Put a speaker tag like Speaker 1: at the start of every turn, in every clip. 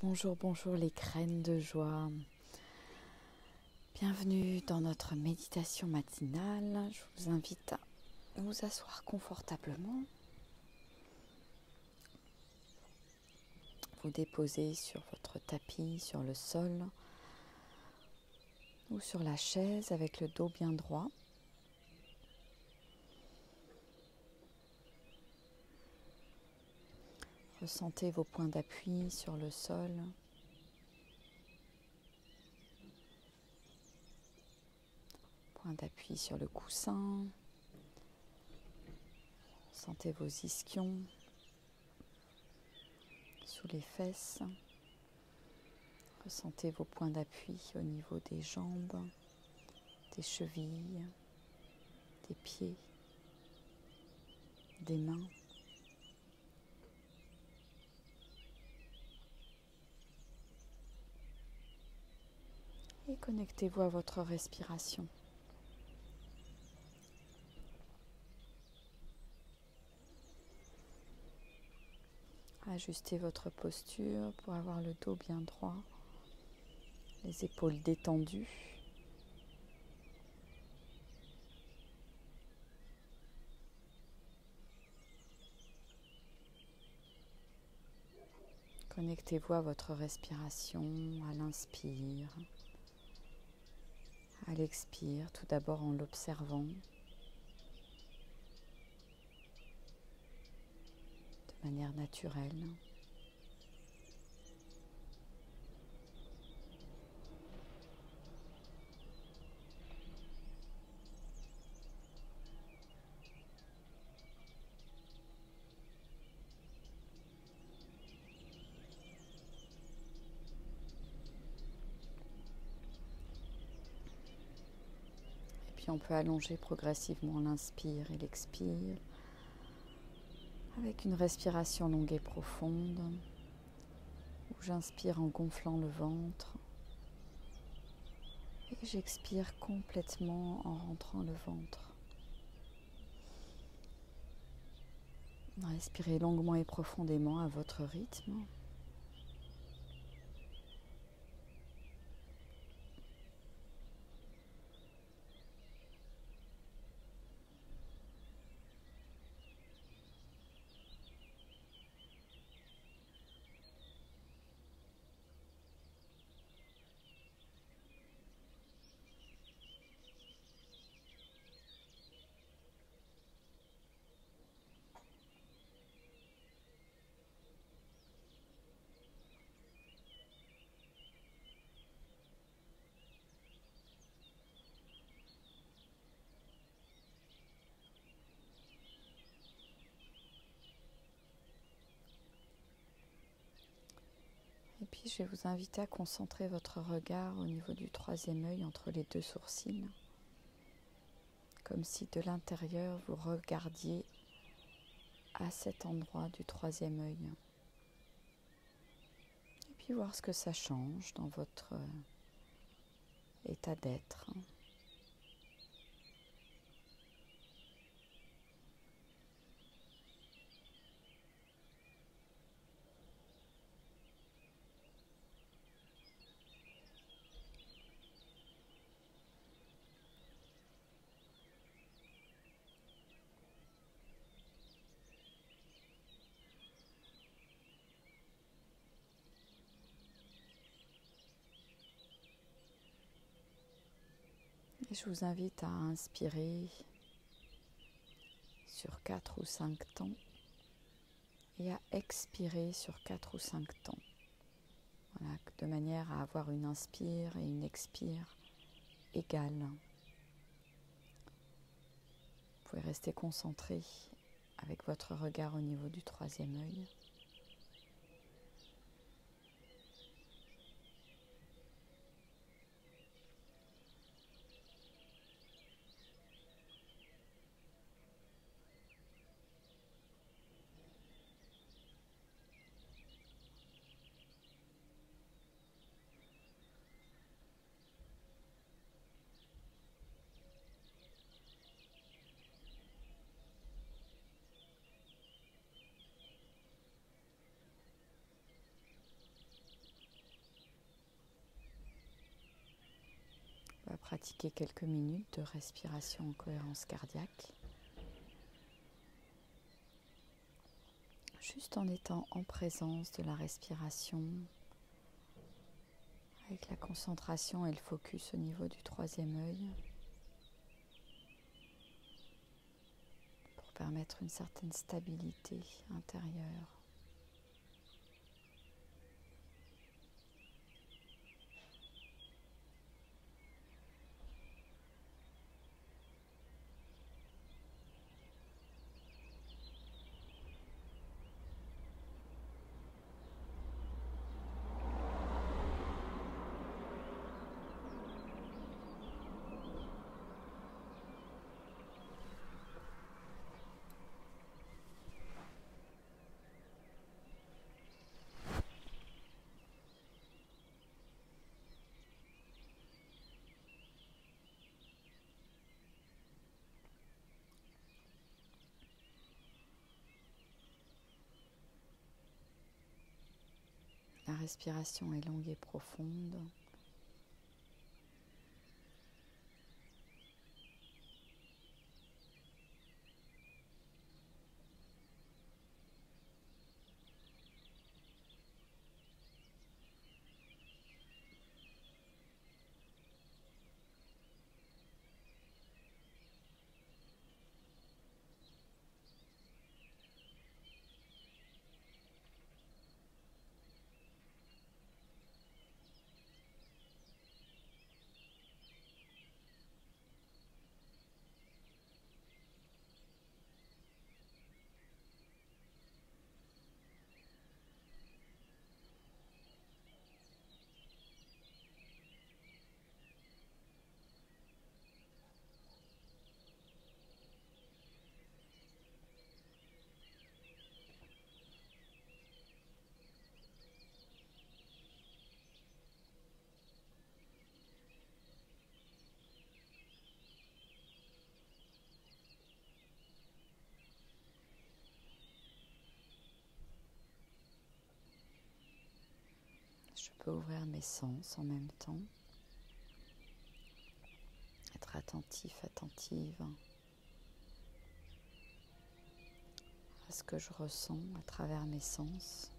Speaker 1: Bonjour, bonjour les graines de joie. Bienvenue dans notre méditation matinale. Je vous invite à vous asseoir confortablement. Vous déposer sur votre tapis, sur le sol ou sur la chaise avec le dos bien droit. Ressentez vos points d'appui sur le sol. Point d'appui sur le coussin. Sentez vos ischions sous les fesses. Ressentez vos points d'appui au niveau des jambes, des chevilles, des pieds, des mains. Et connectez-vous à votre respiration. Ajustez votre posture pour avoir le dos bien droit, les épaules détendues. Connectez-vous à votre respiration, à l'inspire, à l'expire, tout d'abord en l'observant de manière naturelle. Et puis on peut allonger progressivement l'inspire et l'expire avec une respiration longue et profonde où j'inspire en gonflant le ventre et j'expire complètement en rentrant le ventre. Respirez longuement et profondément à votre rythme. Et puis je vais vous inviter à concentrer votre regard au niveau du troisième œil entre les deux sourcils, comme si de l'intérieur vous regardiez à cet endroit du troisième œil. Et puis voir ce que ça change dans votre état d'être. Et je vous invite à inspirer sur 4 ou 5 temps et à expirer sur 4 ou 5 temps. Voilà, de manière à avoir une inspire et une expire égales. Vous pouvez rester concentré avec votre regard au niveau du troisième œil. pratiquer quelques minutes de respiration en cohérence cardiaque, juste en étant en présence de la respiration, avec la concentration et le focus au niveau du troisième œil, pour permettre une certaine stabilité intérieure. La respiration est longue et profonde. Je peux ouvrir mes sens en même temps, être attentif, attentive à ce que je ressens à travers mes sens.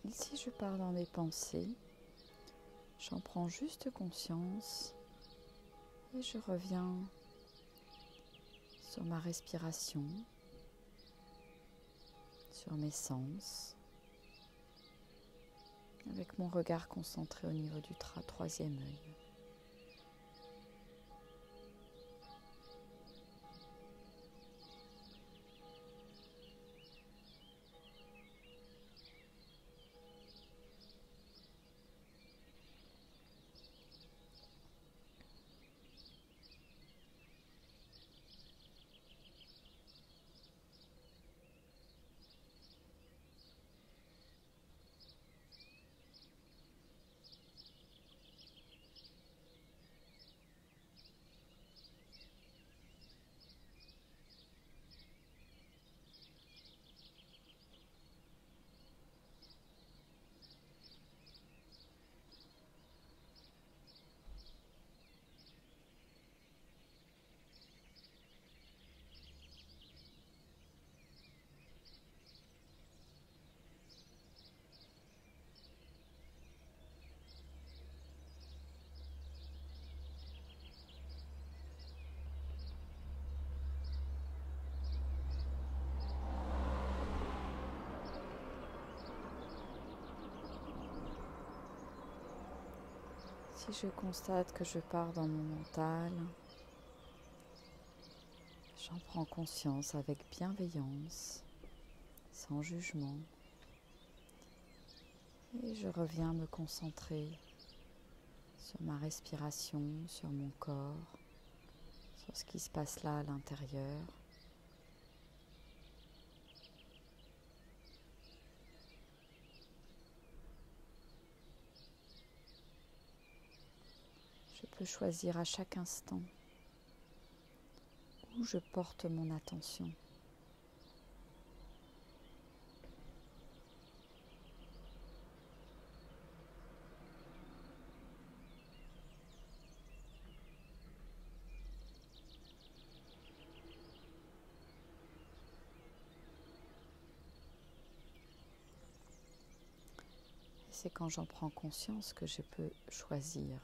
Speaker 1: Et si je pars dans des pensées, j'en prends juste conscience et je reviens sur ma respiration, sur mes sens, avec mon regard concentré au niveau du troisième œil. Si je constate que je pars dans mon mental, j'en prends conscience avec bienveillance, sans jugement, et je reviens me concentrer sur ma respiration, sur mon corps, sur ce qui se passe là à l'intérieur. Je peux choisir à chaque instant où je porte mon attention. C'est quand j'en prends conscience que je peux choisir.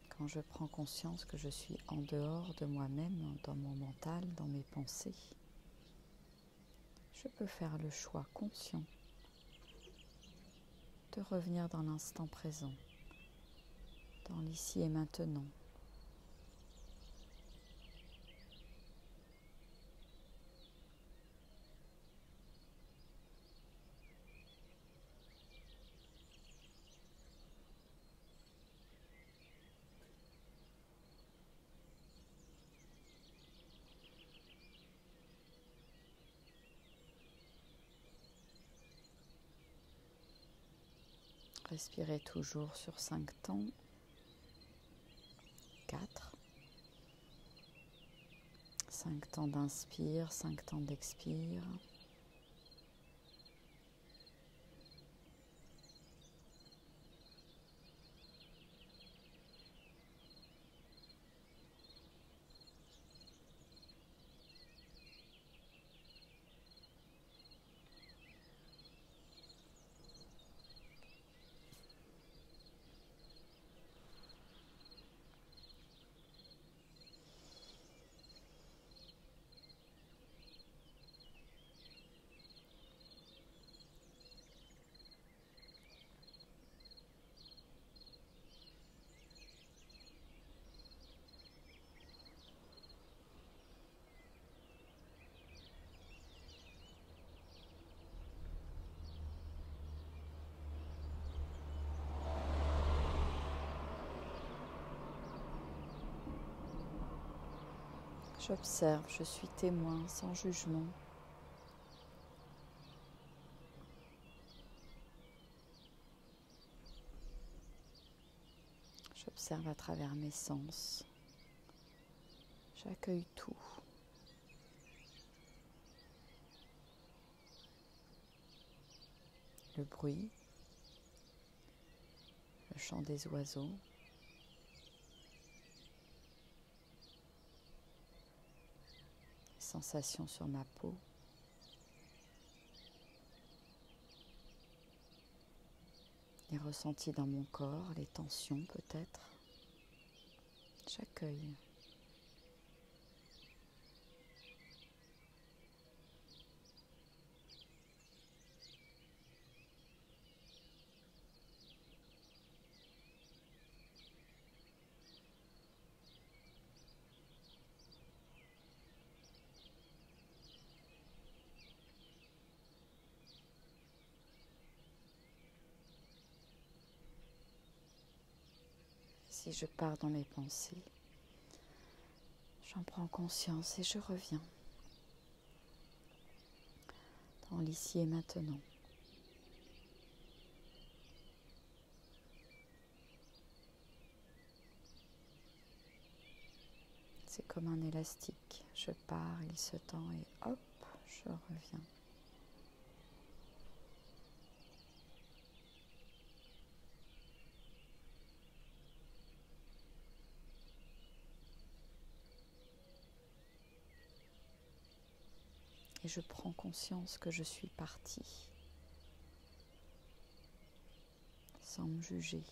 Speaker 1: Quand je prends conscience que je suis en dehors de moi-même, dans mon mental, dans mes pensées, je peux faire le choix conscient de revenir dans l'instant présent, dans l'ici et maintenant. Respirez toujours sur 5 temps. 4. 5 temps d'inspire, 5 temps d'expire. J'observe, je suis témoin sans jugement. J'observe à travers mes sens. J'accueille tout. Le bruit, le chant des oiseaux, les sensations sur ma peau, les ressentis dans mon corps, les tensions peut-être. J'accueille. Si je pars dans mes pensées, j'en prends conscience et je reviens dans l'ici et maintenant. C'est comme un élastique. Je pars, il se tend et hop, je reviens. Et je prends conscience que je suis partie, sans me juger.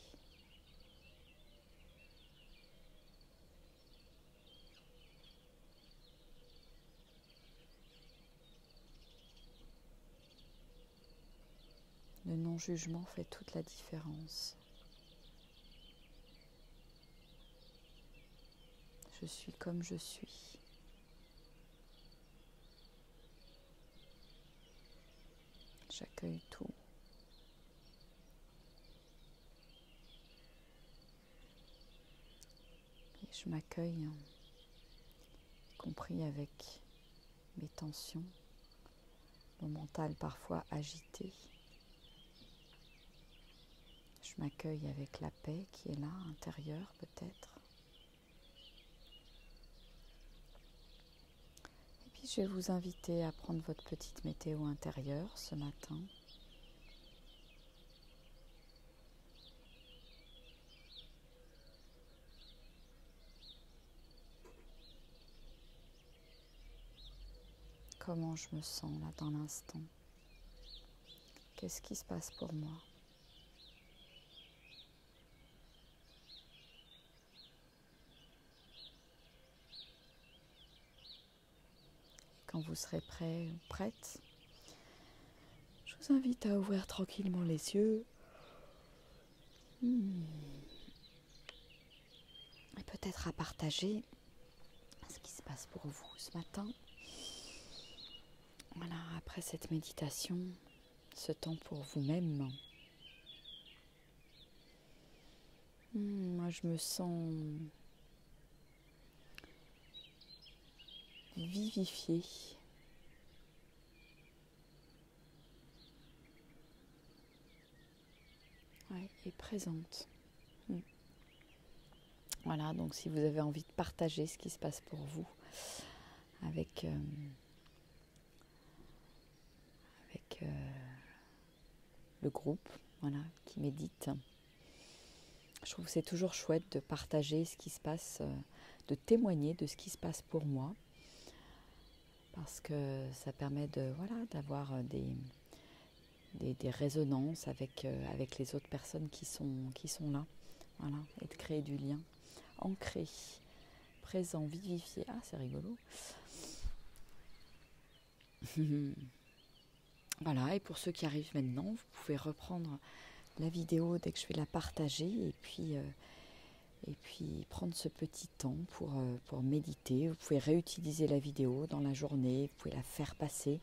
Speaker 1: Le non-jugement fait toute la différence. Je suis comme je suis. J'accueille tout. Et je m'accueille, y compris avec mes tensions, mon mental parfois agité. Je m'accueille avec la paix qui est là, intérieure peut-être. Et puis je vais vous inviter à prendre votre petite météo intérieure ce matin. Comment je me sens là dans l'instant? Qu'est-ce qui se passe pour moi? Quand vous serez prêt ou prête, je vous invite à ouvrir tranquillement les yeux. Et peut-être à partager ce qui se passe pour vous ce matin. Voilà, après cette méditation, ce temps pour vous-même. Moi, je me sens vivifiée. Ouais, et présente. Voilà, donc si vous avez envie de partager ce qui se passe pour vous avec le groupe, voilà, qui médite. Je trouve que c'est toujours chouette de partager ce qui se passe, de témoigner de ce qui se passe pour moi, parce que ça permet d'avoir des résonances avec les autres personnes qui sont là, voilà, et de créer du lien, ancré, présent, vivifié. Ah, c'est rigolo. Voilà, et pour ceux qui arrivent maintenant, vous pouvez reprendre la vidéo dès que je vais la partager et puis prendre ce petit temps pour méditer. Vous pouvez réutiliser la vidéo dans la journée, vous pouvez la faire passer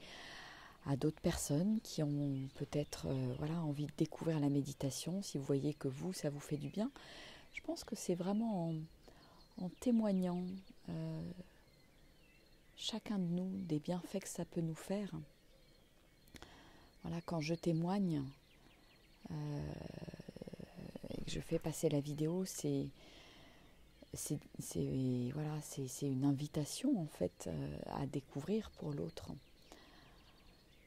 Speaker 1: à d'autres personnes qui ont peut-être envie de découvrir la méditation. Si vous voyez que ça vous fait du bien, je pense que c'est vraiment en témoignant chacun de nous des bienfaits que ça peut nous faire. Voilà, quand je témoigne et que je fais passer la vidéo, c'est une invitation en fait à découvrir pour l'autre.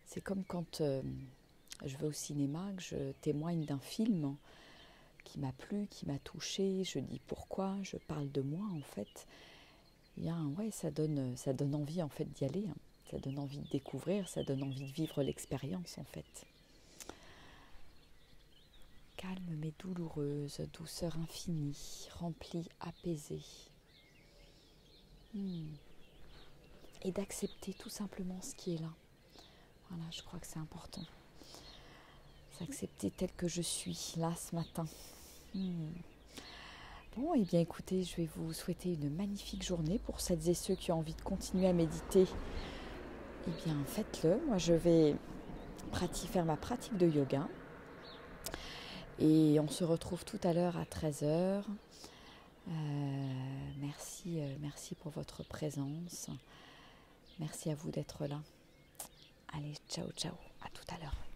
Speaker 1: C'est comme quand je vais au cinéma, que je témoigne d'un film qui m'a plu, qui m'a touchée, je dis pourquoi, je parle de moi en fait. Ça donne envie en fait d'y aller, hein. Ça donne envie de découvrir, ça donne envie de vivre l'expérience en fait. Calme mais douloureuse, douceur infinie, remplie, apaisée. Et d'accepter tout simplement ce qui est là. Voilà, je crois que c'est important. S'accepter tel que je suis là ce matin. Bon, et bien écoutez, je vais vous souhaiter une magnifique journée. Pour celles et ceux qui ont envie de continuer à méditer, eh bien faites-le. Moi, je vais faire ma pratique de yoga. Et on se retrouve tout à l'heure à 13h. Merci pour votre présence. Merci à vous d'être là. Allez, ciao, ciao. À tout à l'heure.